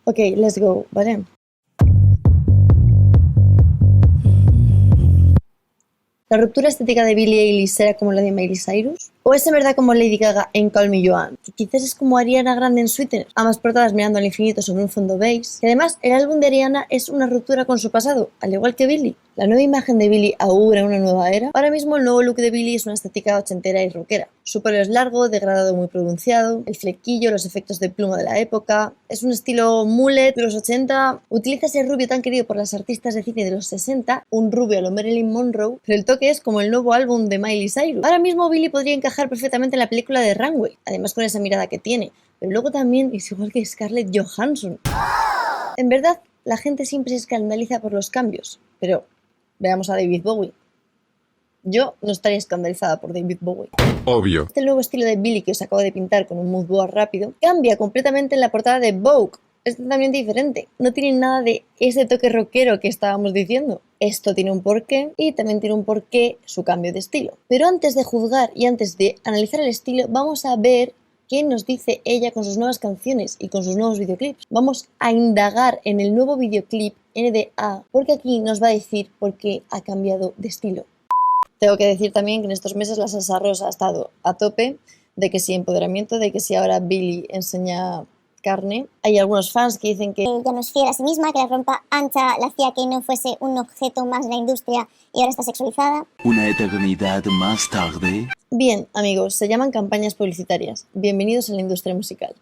Ok, let's go, ¿vale? ¿La ruptura estética de Billie Eilish será como la de Miley Cyrus? ¿O es en verdad como Lady Gaga en Call Me Joanne? Que quizás es como Ariana Grande en Sweetener, ambas portadas mirando al infinito sobre un fondo beige. Y además, el álbum de Ariana es una ruptura con su pasado, al igual que Billie. La nueva imagen de Billie augura una nueva era. Ahora mismo el nuevo look de Billie es una estética ochentera y rockera. Su pelo es largo, degradado muy pronunciado, el flequillo, los efectos de pluma de la época. Es un estilo mullet de los 80. Utiliza ese rubio tan querido por las artistas de cine de los 60, un rubio a lo Marilyn Monroe, pero el toque es como el nuevo álbum de Miley Cyrus. Ahora mismo Billie podría encajar perfectamente en la película de Runway, además con esa mirada que tiene, pero luego también es igual que Scarlett Johansson. En verdad, la gente siempre se escandaliza por los cambios, pero veamos a David Bowie. Yo no estaría escandalizada por David Bowie. Obvio. Este nuevo estilo de Billie que os acabo de pintar con un mood board rápido cambia completamente en la portada de Vogue. Es totalmente diferente. No tiene nada de ese toque rockero que estábamos diciendo. Esto tiene un porqué y también tiene un porqué su cambio de estilo. Pero antes de juzgar y antes de analizar el estilo, vamos a ver qué nos dice ella con sus nuevas canciones y con sus nuevos videoclips. Vamos a indagar en el nuevo videoclip NDA, porque aquí nos va a decir por qué ha cambiado de estilo. Tengo que decir también que en estos meses la salsa rosa ha estado a tope, de que sí empoderamiento, de que sí ahora Billie enseña carne. Hay algunos fans que dicen que ya no es fiel a sí misma, que la rompa ancha la hacía que no fuese un objeto más de la industria y ahora está sexualizada. Una eternidad más tarde. Bien, amigos, se llaman campañas publicitarias. Bienvenidos a la industria musical.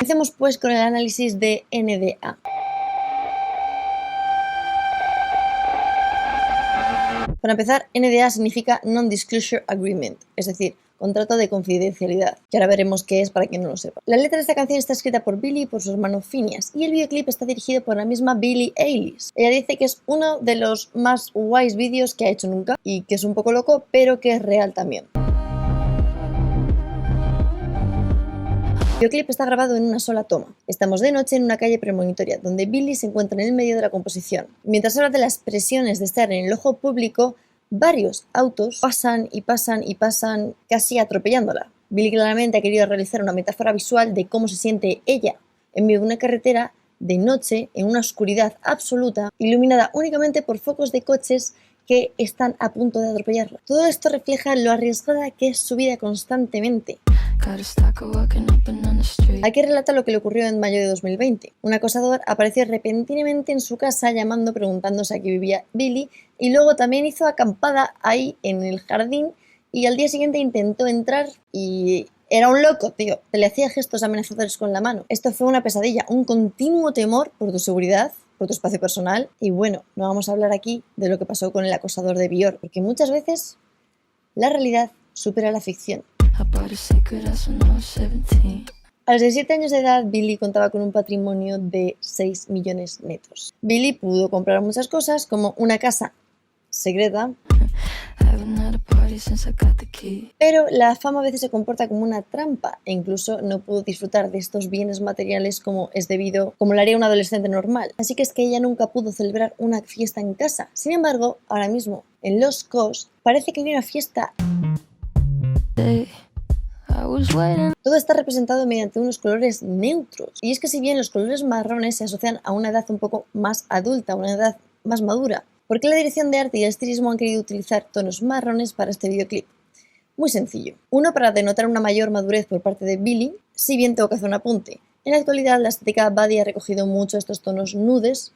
Empecemos pues con el análisis de NDA. Para empezar, NDA significa Non-Disclosure Agreement, es decir, contrato de confidencialidad, que ahora veremos qué es para quien no lo sepa. La letra de esta canción está escrita por Billie y por su hermano Phineas, y el videoclip está dirigido por la misma Billie Eilish. Ella dice que es uno de los más guays vídeos que ha hecho nunca, y que es un poco loco, pero que es real también. El videoclip está grabado en una sola toma. Estamos de noche en una calle premonitoria, donde Billie se encuentra en el medio de la composición. Mientras habla de las presiones de estar en el ojo público, varios autos pasan y pasan y pasan casi atropellándola. Billie claramente ha querido realizar una metáfora visual de cómo se siente ella en medio de una carretera de noche en una oscuridad absoluta, iluminada únicamente por focos de coches que están a punto de atropellarla. Todo esto refleja lo arriesgada que es su vida constantemente. Aquí relata lo que le ocurrió en mayo de 2020. Un acosador apareció repentinamente en su casa llamando preguntándose a qué vivía Billie y luego también hizo acampada ahí en el jardín y al día siguiente intentó entrar y era un loco, tío. Le hacía gestos amenazadores con la mano. Esto fue una pesadilla, un continuo temor por tu seguridad, por tu espacio personal y bueno, no vamos a hablar aquí de lo que pasó con el acosador de Björk, porque muchas veces la realidad supera la ficción. A los 17 años de edad, Billie contaba con un patrimonio de 6 millones netos. Billie pudo comprar muchas cosas, como una casa secreta, pero la fama a veces se comporta como una trampa e incluso no pudo disfrutar de estos bienes materiales como es debido, como lo haría un adolescente normal. Así que es que ella nunca pudo celebrar una fiesta en casa. Sin embargo, ahora mismo, en Los Cos, parece que hay una fiesta. Todo está representado mediante unos colores neutros. Y es que si bien los colores marrones se asocian a una edad un poco más adulta, una edad más madura, ¿por qué la dirección de arte y el estilismo han querido utilizar tonos marrones para este videoclip? Muy sencillo. Uno, para denotar una mayor madurez por parte de Billie, si bien tengo que hacer un apunte. En la actualidad la estética Buddy ha recogido mucho estos tonos nudes,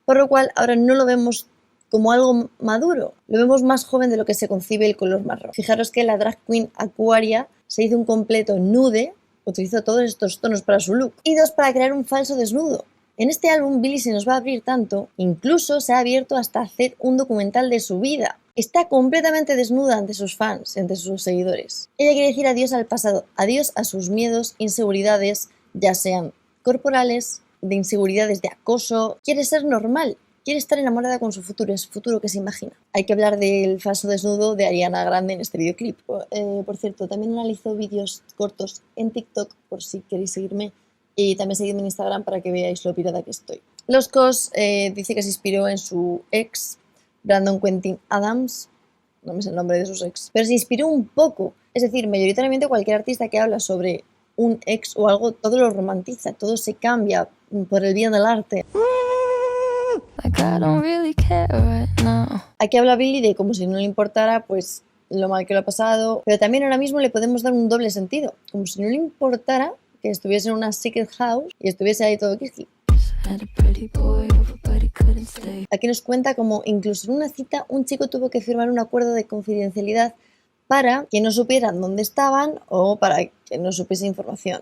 por lo cual ahora no lo vemos como algo maduro, lo vemos más joven de lo que se concibe el color marrón. Fijaros que la drag queen Aquaria se hizo un completo nude, utilizó todos estos tonos para su look. Y dos, para crear un falso desnudo. En este álbum Billie se nos va a abrir tanto, incluso se ha abierto hasta hacer un documental de su vida. Está completamente desnuda ante sus fans, ante sus seguidores. Ella quiere decir adiós al pasado, adiós a sus miedos, inseguridades, ya sean corporales, de inseguridades de acoso. Quiere ser normal. Quiere estar enamorada con su futuro, es futuro que se imagina. Hay que hablar del falso desnudo de Ariana Grande en este videoclip. Por cierto, también analizo vídeos cortos en TikTok, por si queréis seguirme. Y también seguidme en Instagram para que veáis lo pirata que estoy. Los Cos dice que se inspiró en su ex, Brandon Quentin Adams. No me sé el nombre de sus ex. Pero se inspiró un poco Es decir, mayoritariamente cualquier artista que habla sobre un ex o algo, todo lo romantiza, todo se cambia por el bien del arte. Aquí habla Billie de como si no le importara pues lo mal que lo ha pasado, pero también ahora mismo le podemos dar un doble sentido, como si no le importara que estuviese en una secret house y estuviese ahí todo kisky. Aquí nos cuenta como incluso en una cita un chico tuvo que firmar un acuerdo de confidencialidad para que no supieran dónde estaban o para que no supiese información.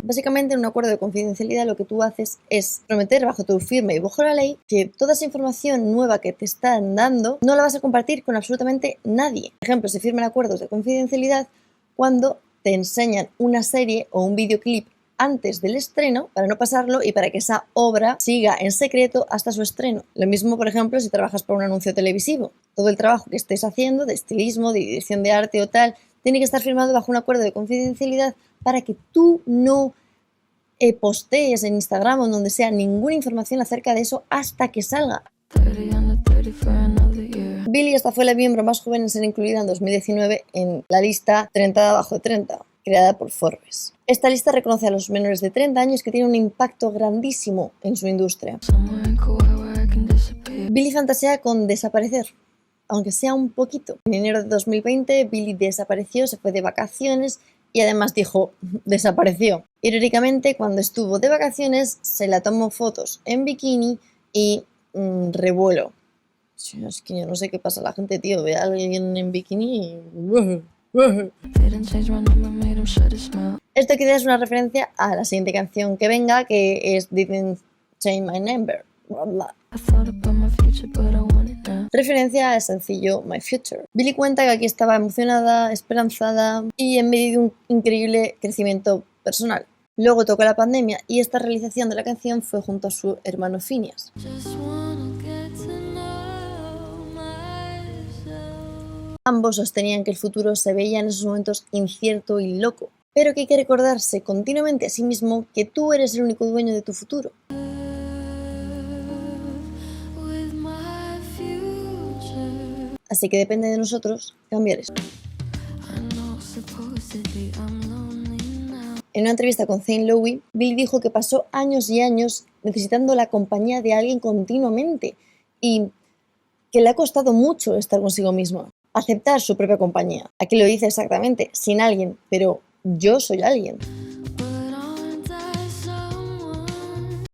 Básicamente en un acuerdo de confidencialidad lo que tú haces es prometer bajo tu firma y bajo la ley que toda esa información nueva que te están dando no la vas a compartir con absolutamente nadie. Por ejemplo, se firman acuerdos de confidencialidad cuando te enseñan una serie o un videoclip antes del estreno para no pasarlo y para que esa obra siga en secreto hasta su estreno. Lo mismo, por ejemplo, si trabajas para un anuncio televisivo. Todo el trabajo que estés haciendo de estilismo, de dirección de arte o tal, tiene que estar firmado bajo un acuerdo de confidencialidad para que tú no postees en Instagram o en donde sea ninguna información acerca de eso hasta que salga. Billie esta fue la miembro más joven en ser incluida en 2019 en la lista 30 de abajo de 30, creada por Forbes. Esta lista reconoce a los menores de 30 años que tienen un impacto grandísimo en su industria. Billie fantasea con desaparecer, aunque sea un poquito. En enero de 2020, Billie desapareció, se fue de vacaciones y además dijo, desapareció. Irónicamente, cuando estuvo de vacaciones, se la tomó fotos en bikini y revuelo. Es que yo no sé qué pasa a la gente, tío, ve a alguien en bikini y... Esto quizás es una referencia a la siguiente canción que venga, que es Didn't Change My Number. Referencia al sencillo My Future. Billie cuenta que aquí estaba emocionada, esperanzada y en medio de un increíble crecimiento personal. Luego tocó la pandemia y esta realización de la canción fue junto a su hermano Phineas. Ambos sostenían que el futuro se veía en esos momentos incierto y loco, pero que hay que recordarse continuamente a sí mismo que tú eres el único dueño de tu futuro. Así que depende de nosotros cambiar eso. En una entrevista con Zane Lowe, Billie dijo que pasó años y años necesitando la compañía de alguien continuamente y que le ha costado mucho estar consigo misma, aceptar su propia compañía. Aquí lo dice exactamente, sin alguien, pero yo soy alguien.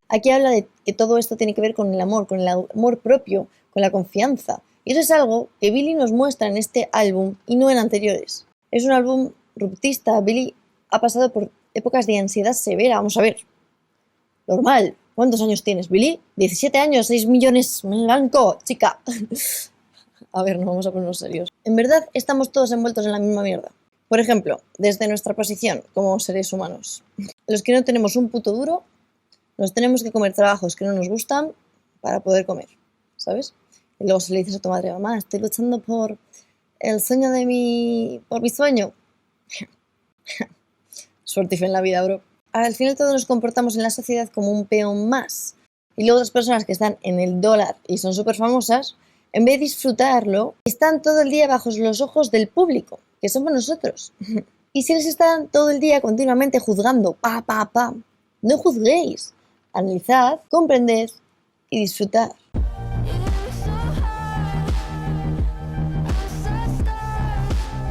Aquí habla de que todo esto tiene que ver con el amor propio, con la confianza. Y eso es algo que Billie nos muestra en este álbum y no en anteriores. Es un álbum ruptista. Billie ha pasado por épocas de ansiedad severa. Vamos a ver. Normal. ¿Cuántos años tienes, Billie? 17 años, 6 millones. Blanco, chica. A ver, no vamos a ponernos serios. En verdad, estamos todos envueltos en la misma mierda. Por ejemplo, desde nuestra posición como seres humanos. Los que no tenemos un puto duro, nos tenemos que comer trabajos que no nos gustan para poder comer, ¿sabes? Y luego se le dices a tu madre, mamá, estoy luchando por el sueño por mi sueño. Suerte y fe en la vida, bro. Al final todos nos comportamos en la sociedad como un peón más. Y luego las personas que están en el dólar y son súper famosas, en vez de disfrutarlo, están todo el día bajo los ojos del público, que somos nosotros. Y si les están todo el día continuamente juzgando, no juzguéis. Analizad, comprended y disfrutad.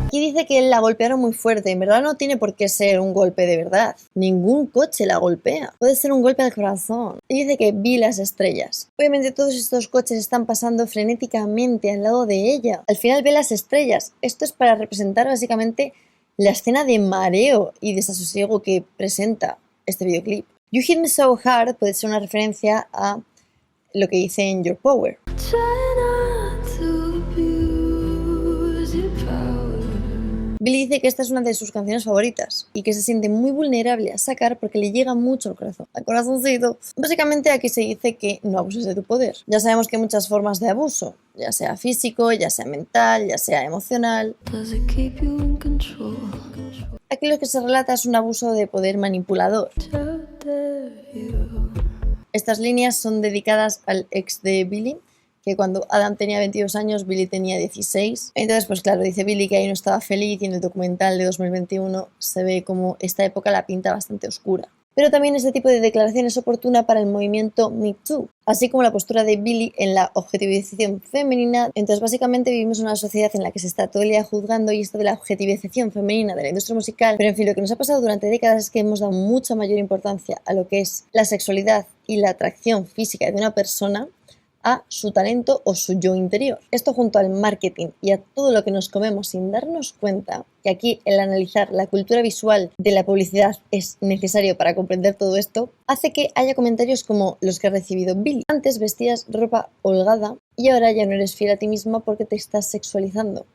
Aquí dice que la golpearon muy fuerte. En verdad no tiene por qué ser un golpe de verdad. Ningún coche la golpea. Puede ser un golpe al corazón. Y dice que vi las estrellas. Obviamente todos estos coches están pasando frenéticamente al lado de ella. Al final ve las estrellas. Esto es para representar básicamente la escena de mareo y desasosiego que presenta este videoclip. You Hit Me So Hard puede ser una referencia a lo que dice en Your Power. Billie dice que esta es una de sus canciones favoritas y que se siente muy vulnerable a sacar porque le llega mucho al corazón, al corazoncito. Básicamente aquí se dice que no abuses de tu poder. Ya sabemos que hay muchas formas de abuso, ya sea físico, ya sea mental, ya sea emocional. Aquí lo que se relata es un abuso de poder manipulador. Estas líneas son dedicadas al ex de Billie, que cuando Adam tenía 22 años, Billie tenía 16. Entonces, pues claro, dice Billie que ahí no estaba feliz y en el documental de 2021 se ve como esta época la pinta bastante oscura. Pero también este tipo de declaración es oportuna para el movimiento Me Too, así como la postura de Billie en la objetivización femenina. Entonces, básicamente vivimos en una sociedad en la que se está todo el día juzgando y esto de la objetivización femenina de la industria musical. Pero en fin, lo que nos ha pasado durante décadas es que hemos dado mucha mayor importancia a lo que es la sexualidad y la atracción física de una persona a su talento o su yo interior. Esto junto al marketing y a todo lo que nos comemos sin darnos cuenta, que aquí el analizar la cultura visual de la publicidad es necesario para comprender todo esto, hace que haya comentarios como los que ha recibido Billie. Antes vestías ropa holgada y ahora ya no eres fiel a ti misma porque te estás sexualizando.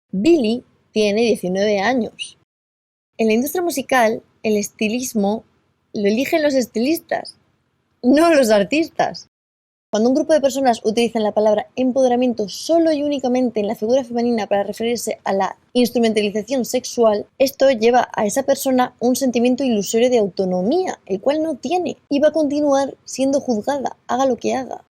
Billie tiene 19 años. En la industria musical, el estilismo lo eligen los estilistas, no los artistas. Cuando un grupo de personas utilizan la palabra empoderamiento solo y únicamente en la figura femenina para referirse a la instrumentalización sexual, esto lleva a esa persona un sentimiento ilusorio de autonomía, el cual no tiene, y va a continuar siendo juzgada, haga lo que haga.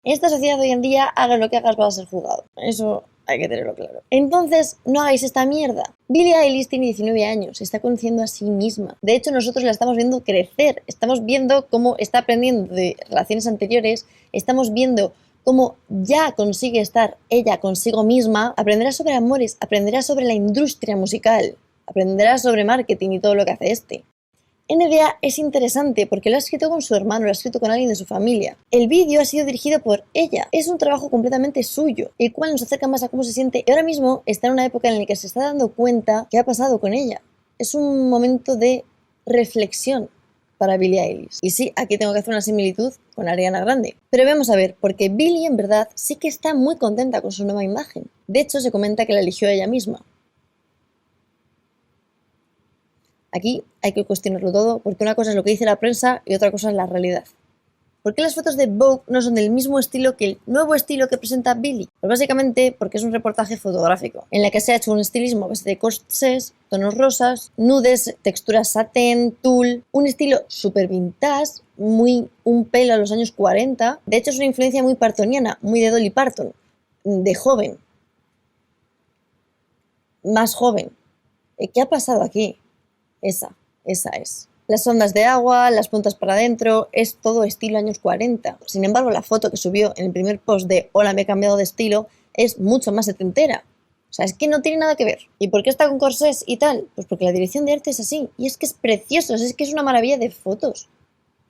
En esta sociedad hoy en día, hagas lo que hagas, vas a ser juzgado. Eso hay que tenerlo claro. Entonces, no hagáis esta mierda. Billie Eilish tiene 19 años, se está conociendo a sí misma. De hecho, nosotros la estamos viendo crecer. Estamos viendo cómo está aprendiendo de relaciones anteriores. Estamos viendo cómo ya consigue estar ella consigo misma. Aprenderá sobre amores, aprenderá sobre la industria musical, aprenderá sobre marketing y todo lo que hace este. NBA es interesante porque lo ha escrito con su hermano, lo ha escrito con alguien de su familia. El vídeo ha sido dirigido por ella. Es un trabajo completamente suyo, el cual nos acerca más a cómo se siente. Y ahora mismo está en una época en la que se está dando cuenta qué ha pasado con ella. Es un momento de reflexión para Billie Eilish. Y sí, aquí tengo que hacer una similitud con Ariana Grande. Pero vamos a ver, porque Billie en verdad sí que está muy contenta con su nueva imagen. De hecho, se comenta que la eligió ella misma. Aquí hay que cuestionarlo todo, porque una cosa es lo que dice la prensa y otra cosa es la realidad. ¿Por qué las fotos de Vogue no son del mismo estilo que el nuevo estilo que presenta Billie? Pues básicamente porque es un reportaje fotográfico, en la que se ha hecho un estilismo a base de corsés, tonos rosas, nudes, texturas satén, tul, un estilo súper vintage, muy un pelo a los años 40. De hecho es una influencia muy partoniana, muy de Dolly Parton, de joven, más joven. ¿Qué ha pasado aquí? Esa es. Las ondas de agua, las puntas para adentro, es todo estilo años 40. Sin embargo, la foto que subió en el primer post de hola, me he cambiado de estilo, es mucho más setentera. O sea, es que no tiene nada que ver. ¿Y por qué está con corsés y tal? Pues porque la dirección de arte es así. Y es que es precioso, es que es una maravilla de fotos.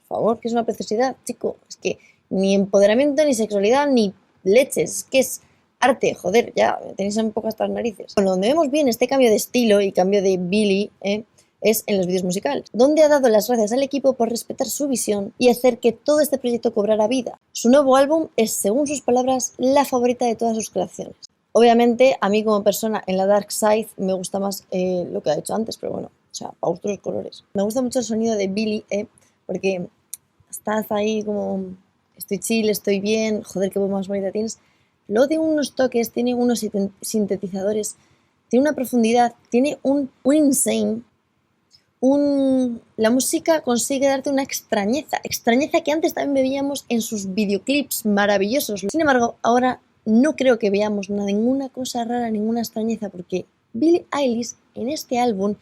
Por favor, que es una preciosidad, chico. Es que ni empoderamiento, ni sexualidad, ni leches. Es que es arte, joder, ya, me tenéis un poco hasta las narices. Bueno, donde vemos bien este cambio de estilo y cambio de Billie, es en los vídeos musicales, donde ha dado las gracias al equipo por respetar su visión y hacer que todo este proyecto cobrara vida. Su nuevo álbum es, según sus palabras, la favorita de todas sus creaciones. Obviamente, a mí como persona en la Dark Side me gusta más lo que ha hecho antes, pero bueno, o sea, para gustos los colores. Me gusta mucho el sonido de Billie, porque estás ahí como, estoy chill, estoy bien, joder, qué voz más bonita tienes. Luego tiene unos toques, tiene unos sintetizadores, tiene una profundidad, tiene un insane. La música consigue darte una extrañeza que antes también veíamos en sus videoclips maravillosos. Sin embargo, ahora no creo que veamos ninguna cosa rara, ninguna extrañeza, porque Billie Eilish en este álbum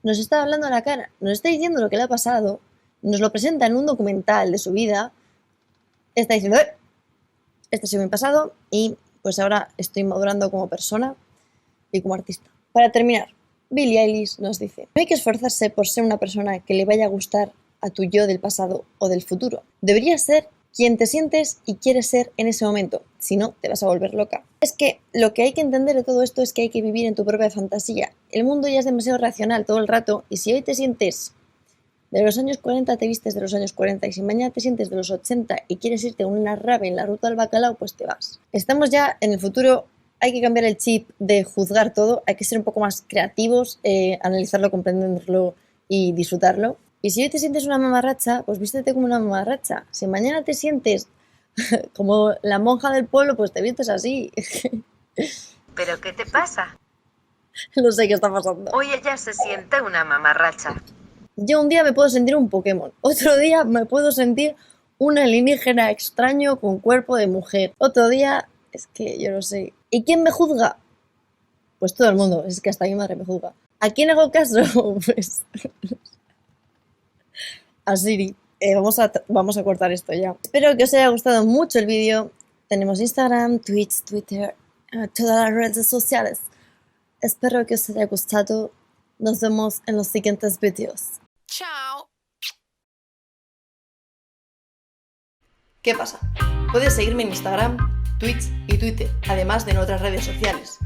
nos está hablando a la cara, nos está diciendo lo que le ha pasado, nos lo presenta en un documental de su vida, está diciendo, este ha sido mi pasado y pues ahora estoy madurando como persona y como artista. Para terminar, Billie Eilish nos dice, no hay que esforzarse por ser una persona que le vaya a gustar a tu yo del pasado o del futuro. Deberías ser quien te sientes y quieres ser en ese momento, si no te vas a volver loca. Es que lo que hay que entender de todo esto es que hay que vivir en tu propia fantasía. El mundo ya es demasiado racional todo el rato y si hoy te sientes de los años 40 te vistes de los años 40 y si mañana te sientes de los 80 y quieres irte a una rave en la ruta del bacalao, pues te vas. Estamos ya en el futuro. Hay que cambiar el chip de juzgar todo, hay que ser un poco más creativos, analizarlo, comprenderlo y disfrutarlo. Y si hoy te sientes una mamarracha, pues vístete como una mamarracha. Si mañana te sientes como la monja del pueblo, pues te vistes así. ¿Pero qué te pasa? No sé qué está pasando. Hoy ella se siente una mamarracha. Yo un día me puedo sentir un Pokémon, otro día me puedo sentir un alienígena extraño con cuerpo de mujer. Otro día, es que yo no sé. ¿Y quién me juzga? Pues todo el mundo, es que hasta mi madre me juzga. ¿A quién hago caso? Pues a Siri. Vamos a cortar esto ya. Espero que os haya gustado mucho el vídeo. Tenemos Instagram, Twitch, Twitter, todas las redes sociales. Espero que os haya gustado. Nos vemos en los siguientes vídeos. Chao. ¿Qué pasa? Puedes seguirme en Instagram, Twitch y Twitter, además de en otras redes sociales.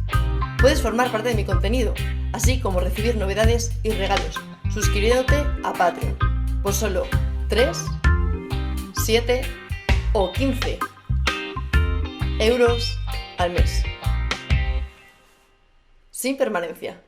Puedes formar parte de mi contenido, así como recibir novedades y regalos, suscribiéndote a Patreon por solo 3, 7 o 15 euros al mes. Sin permanencia.